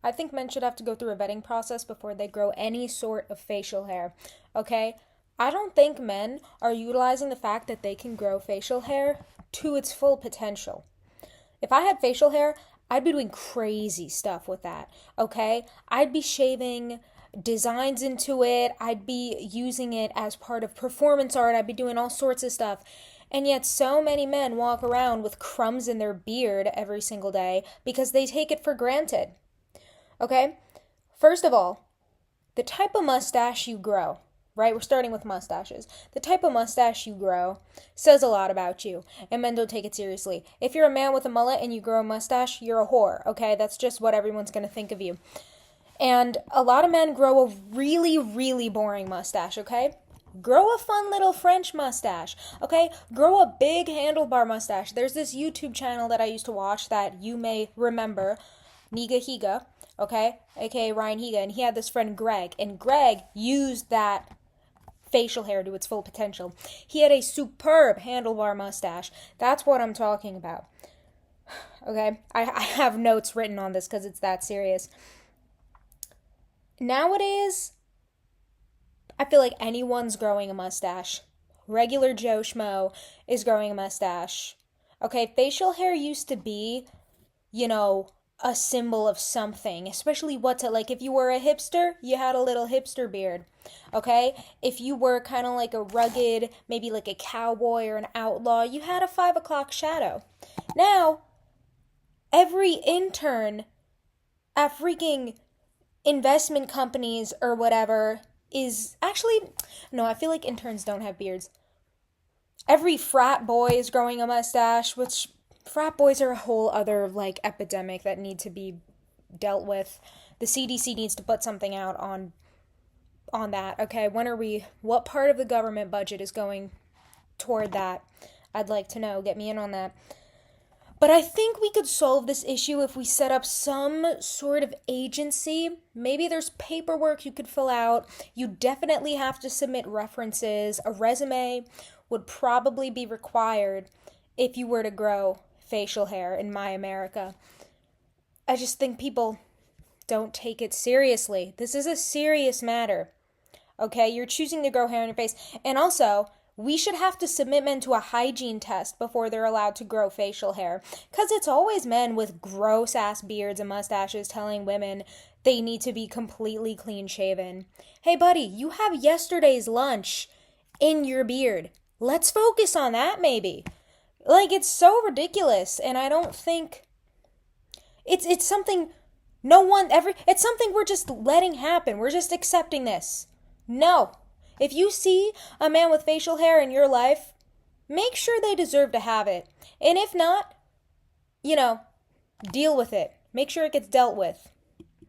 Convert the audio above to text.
I think men should have to go through a vetting process before they grow any sort of facial hair. Okay? I don't think men are utilizing the fact that they can grow facial hair to its full potential. If I had facial hair, I'd be doing crazy stuff with that. Okay? I'd be shaving designs into it. I'd be using it as part of performance art. I'd be doing all sorts of stuff. And yet, so many men walk around with crumbs in their beard every single day because they take it for granted. Okay? First of all, the type of mustache you grow, right? We're starting with mustaches. The type of mustache you grow says a lot about you, and men don't take it seriously. If you're a man with a mullet and you grow a mustache, you're a whore, okay? That's just what everyone's going to think of you. And a lot of men grow a really, really boring mustache, okay? Grow a fun little French mustache, okay? Grow a big handlebar mustache. There's this YouTube channel that I used to watch that you may remember, Niga Higa, okay? AKA Ryan Higa, and he had this friend Greg, and Greg used that facial hair to its full potential. He had a superb handlebar mustache. That's what I'm talking about. Okay? I have notes written on this because it's that serious. Nowadays, I feel like anyone's growing a mustache. Regular Joe Schmo is growing a mustache. Okay, facial hair used to be, a symbol of something, especially like if you were a hipster, you had a little hipster beard. Okay? If you were kind of like a rugged, maybe like a cowboy or an outlaw, you had a 5 o'clock shadow. Now, every intern at freaking investment companies or whatever is actually, no, I feel like interns don't have beards. Every frat boy is growing a mustache, which frat boys are a whole other like epidemic that need to be dealt with. The CDC needs to put something out on that. Okay, what part of the government budget is going toward that? I'd like to know. Get me in on that. But I think we could solve this issue if we set up some sort of agency. Maybe there's paperwork you could fill out. You definitely have to submit references. A resume would probably be required if you were to grow facial hair in my America. I just think people don't take it seriously. This is a serious matter. Okay, you're choosing to grow hair on your face. And also, we should have to submit men to a hygiene test before they're allowed to grow facial hair. Because it's always men with gross ass beards and mustaches telling women they need to be completely clean shaven. Hey, buddy, you have yesterday's lunch in your beard. Let's focus on that, maybe. Like, it's so ridiculous, and I don't think it's something it's something we're just letting happen. We're just accepting this. No. If you see a man with facial hair in your life, make sure they deserve to have it. And if not, deal with it. Make sure it gets dealt with.